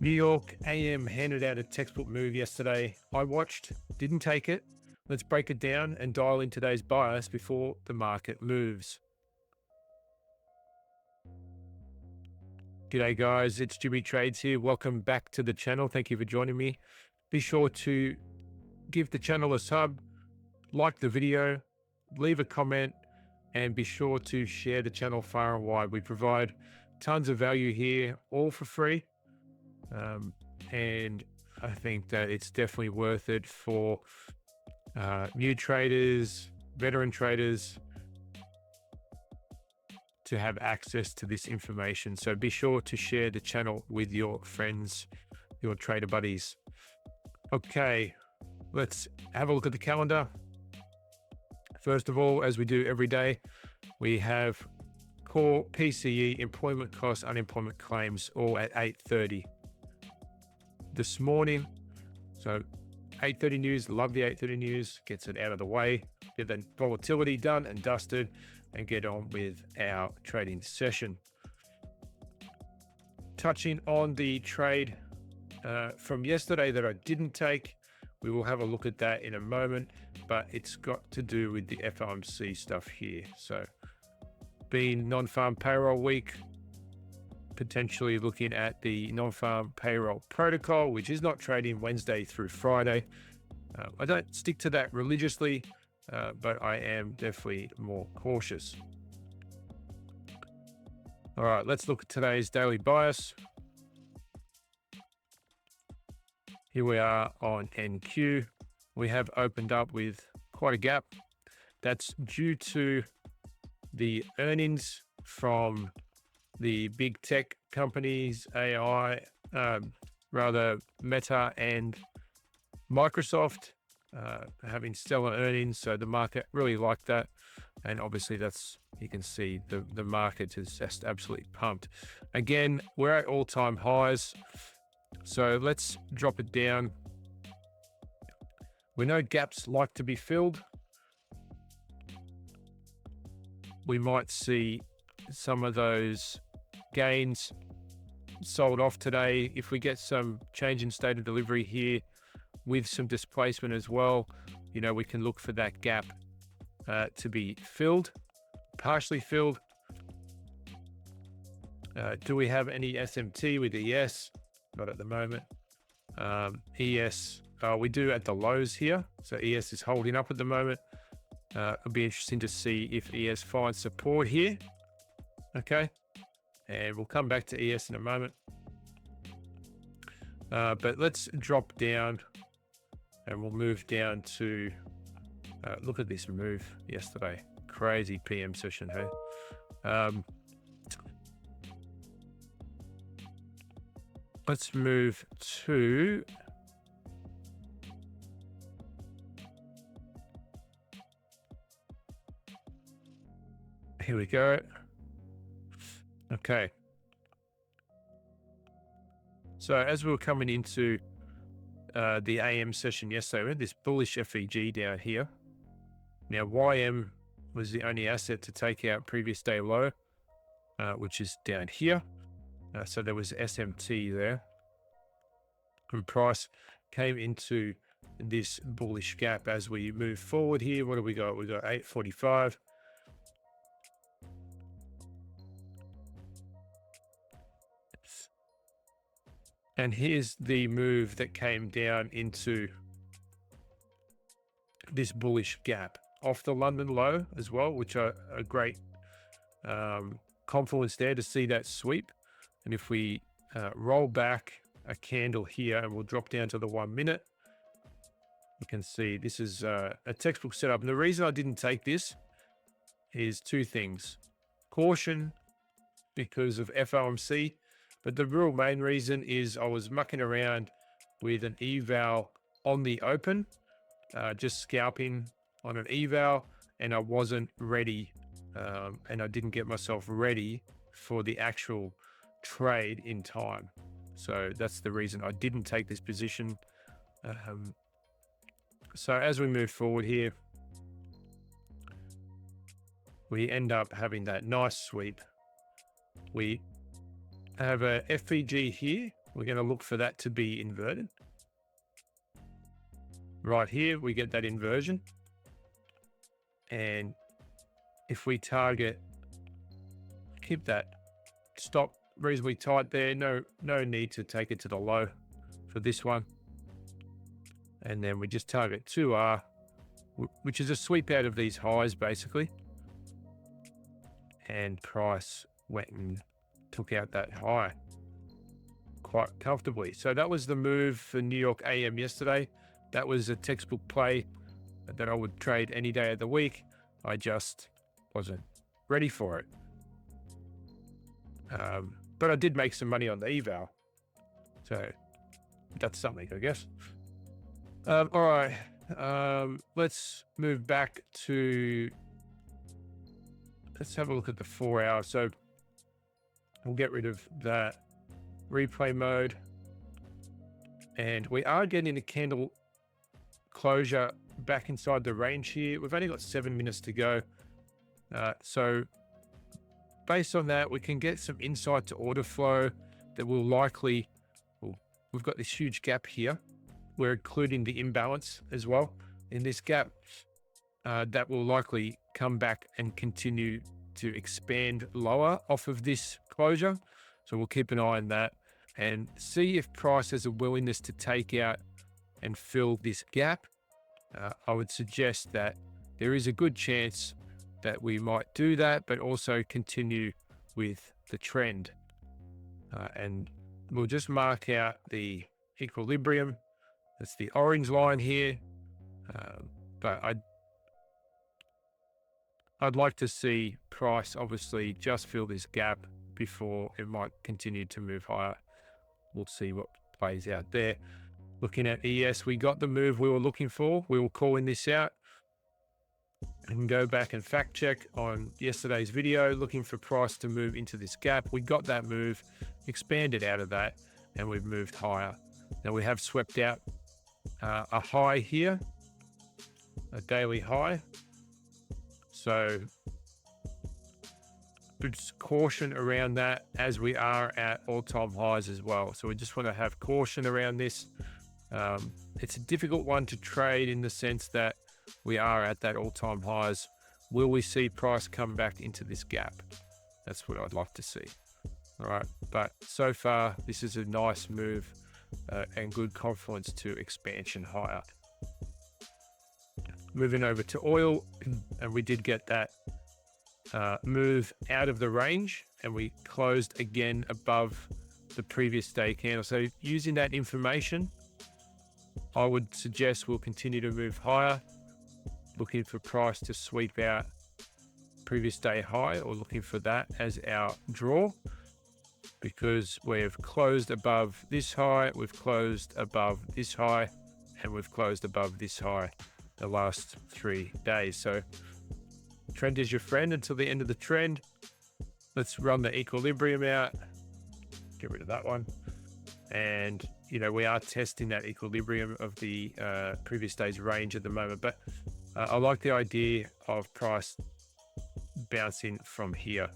New York AM handed out a textbook move yesterday. I watched, didn't take it. Let's break it down and dial in today's bias before the market moves. G'day guys, it's Jimmy Trades here. Welcome back to the channel. Thank you for joining me. Be sure to give the channel a sub, like the video, leave a comment, and be sure to share the channel far and wide. We provide tons of value here, all for free. And I think that it's definitely worth it for new traders, veteran traders to have access to this information. So be sure to share the channel with your friends, your trader buddies. Okay, let's have a look at the calendar. First of all, as we do every day, we have core PCE, employment costs, unemployment claims, all at 8:30 this morning. So 8:30 news, love the 8:30 news, gets it out of the way, get that volatility done and dusted, and get on with our trading session. Touching on the trade from yesterday that I didn't take, we will have a look at that in a moment, but it's got to do with the FOMC stuff here. So being non-farm payroll week, potentially looking at the non-farm payroll protocol, which is not trading Wednesday through Friday. I don't stick to that religiously, but I am definitely more cautious. All right, let's look at today's daily bias. Here we are on NQ. We have opened up with quite a gap. That's due to the earnings from the big tech companies, AI, rather Meta and Microsoft, having stellar earnings. So the market really liked that. And obviously that's, you can see the market is just absolutely pumped. Again, we're at all-time highs. So let's drop it down. We know gaps like to be filled. We might see some of those gains sold off today. If we get some change in state of delivery here with some displacement as well, you know, we can look for that gap to be filled, partially filled. Do we have any SMT with ES? Not at the moment. ES, we do at the lows here. So ES is holding up at the moment. It'll be interesting to see if ES finds support here. Okay, and we'll come back to ES in a moment. But let's drop down and we'll move down to, look at this move yesterday. Crazy PM session, hey? Let's move to here we go. Okay. So as we were coming into the AM session yesterday, we had this bullish FEG down here. Now YM was the only asset to take out previous day low, which is down here. So there was SMT there. And price came into this bullish gap as we move forward here. What do we got? We got 845. And here's the move that came down into this bullish gap off the London low as well, which are a great confluence there to see that sweep. And if we roll back a candle here and we'll drop down to the 1 minute, you can see this is a textbook setup. And the reason I didn't take this is two things. Caution because of FOMC. But the real main reason is I was mucking around with an eval on the open, just scalping on an eval, and I wasn't ready, and I didn't get myself ready for the actual trade in time. So that's the reason I didn't take this position. So as we move forward here, we end up having that nice sweep. We have a FEG here we're going to look for that to be inverted. Right here, we get that inversion. And if we target, keep that stop reasonably tight there. No need to take it to the low for this one. And then we just target 2R, which is a sweep out of these highs basically. And price went and took out that high quite comfortably. So that was the move for New York AM yesterday. That was a textbook play that I would trade any day of the week. I just wasn't ready for it. But I did make some money on the eval. So that's something, I guess. All right. Let's move back to, let's have a look at the 4 hour. So we'll get rid of that replay mode. And we are getting a candle closure back inside the range here. We've only got 7 minutes to go. So based on that, we can get some insight to order flow that will likely, well, we've got this huge gap here. We're including the imbalance as well in this gap. That will likely come back and continue to expand lower off of this closure. So we'll keep an eye on that and see if price has a willingness to take out and fill this gap. I would suggest that there is a good chance that we might do that, but also continue with the trend. And we'll just mark out the equilibrium. That's the orange line here. But I'd like to see price obviously just fill this gap before it might continue to move higher. We'll see what plays out there. Looking at ES, we got the move we were looking for. We were calling this out. And go back and fact check on yesterday's video, looking for price to move into this gap. We got that move, expanded out of that, and we've moved higher. Now we have swept out a high here, a daily high. So just caution around that, as we are at all-time highs as well. So we just want to have caution around this. It's a difficult one to trade in the sense that we are at that all-time highs. Will we see price come back into this gap? That's what I'd like to see. All right, but so far this is a nice move and good confluence to expansion higher. Moving over to oil, and we did get that move out of the range, and we closed again above the previous day candle. So using that information, I would suggest we'll continue to move higher, looking for price to sweep out previous day high, or looking for that as our draw, because we've closed above this high, we've closed above this high, and we've closed above this high the last 3 days. So trend is your friend until the end of the trend. Let's run the equilibrium out, get rid of that one. And you know, we are testing that equilibrium of the previous day's range at the moment, but I like the idea of price bouncing from here.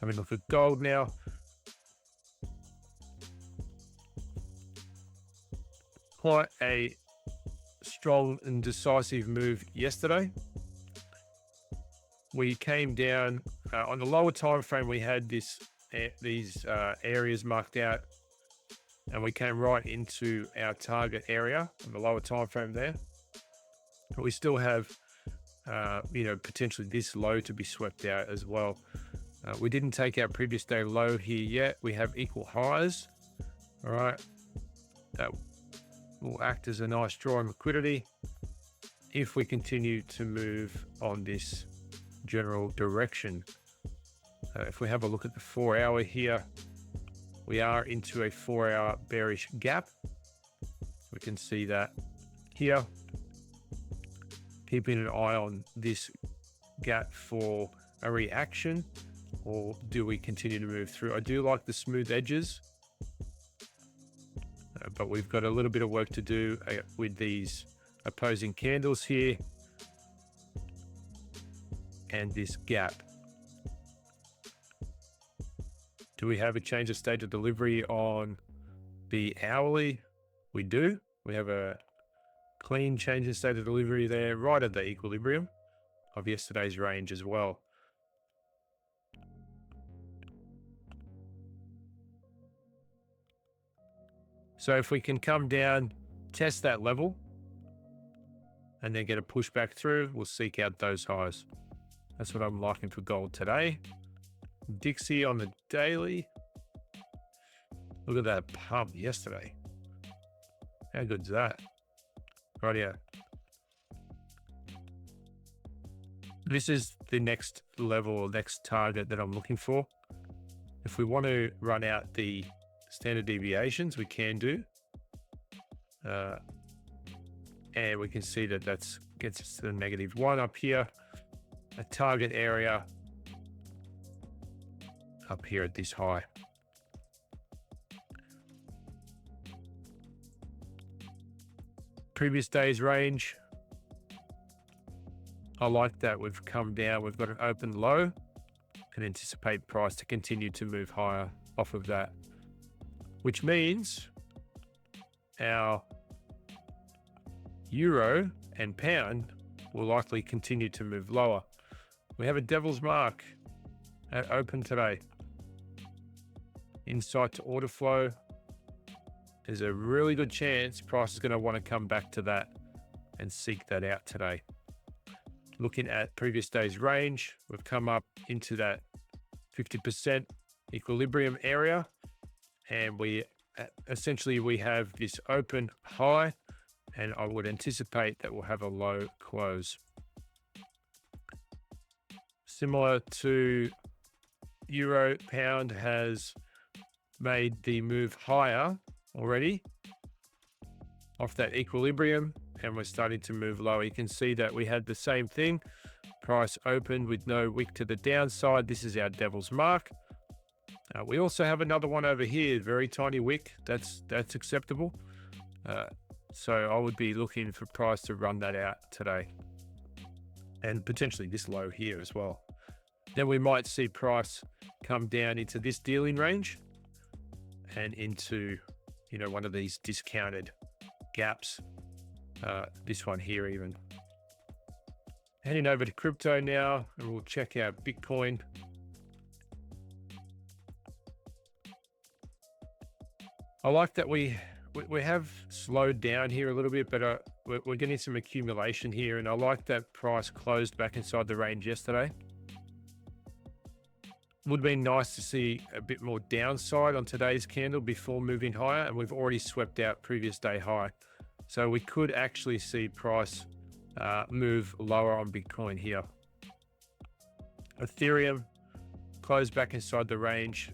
Having a look at gold now. Quite a strong and decisive move yesterday. We came down on the lower time frame. We had these areas marked out, and we came right into our target area on the lower time frame there. But we still have, you know, potentially this low to be swept out as well. We didn't take our previous day low here yet. We have equal highs. All right, that will act as a nice draw in liquidity if we continue to move on this general direction. If we have a look at the 4 hour here, we are into a 4 hour bearish gap. We can see that here. Keeping an eye on this gap for a reaction, or do we continue to move through? I do like the smooth edges, but we've got a little bit of work to do with these opposing candles here and this gap. Do we have a change of state of delivery on the hourly? We do. We have a clean change in state of delivery there, right at the equilibrium of yesterday's range as well. So if we can come down, test that level, and then get a push back through, we'll seek out those highs. That's what I'm liking for gold today. Dixie on the daily. Look at that pump yesterday. How good's that? Right here. This is the next level or next target that I'm looking for. If we want to run out the standard deviations, we can do. And we can see that that's gets us to the -1 up here. A target area up here at this high. Previous day's range. I like that we've come down. We've got an open low and anticipate price to continue to move higher off of that, which means our euro and pound will likely continue to move lower. We have a devil's mark at open today. Insight to order flow. There's a really good chance price is going to want to come back to that and seek that out today. Looking at previous day's range, we've come up into that 50% equilibrium area, and we have this open high, and I would anticipate that we'll have a low close. Similar to euro, pound has made the move higher already off that equilibrium, and we're starting to move lower. You can see that we had the same thing. Price opened with no wick to the downside. This is our devil's mark. We also have another one over here, very tiny wick. That's acceptable. So I would be looking for price to run that out today, and potentially this low here as well. Then we might see price come down into this dealing range and into, one of these discounted gaps. This one here even. Heading over to crypto now, and we'll check out Bitcoin. I like that we have slowed down here a little bit, but we're getting some accumulation here, and I like that price closed back inside the range yesterday. Would have been nice to see a bit more downside on today's candle before moving higher, and we've already swept out previous day high. So we could actually see price move lower on Bitcoin here. Ethereum closed back inside the range,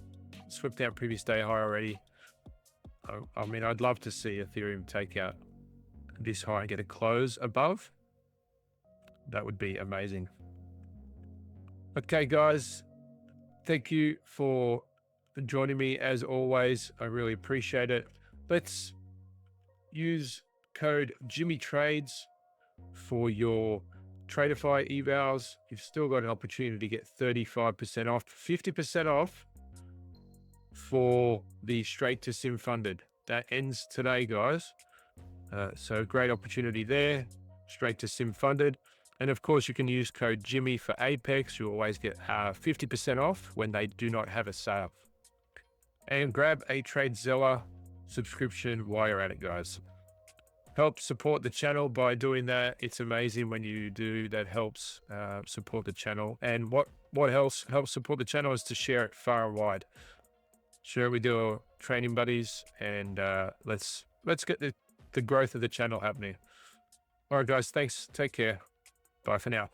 swept out previous day high already. I mean, I'd love to see Ethereum take out this high and get a close above. That would be amazing. Okay, guys. Thank you for joining me as always. I really appreciate it. Let's use code JimmyTrades for your Tradeify evals. You've still got an opportunity to get 35% off, 50% off for the straight to sim funded. That ends today, guys. So great opportunity there, straight to sim funded. And of course, you can use code Jimmy for Apex. You always get 50% off when they do not have a sale. And grab a Tradezella subscription while you're at it, guys. Help support the channel by doing that. It's amazing when you do. That helps support the channel. And what else helps support the channel is to share it far and wide. Sure, we do training buddies, and let's get the growth of the channel happening. All right, guys, thanks. Take care. Bye for now.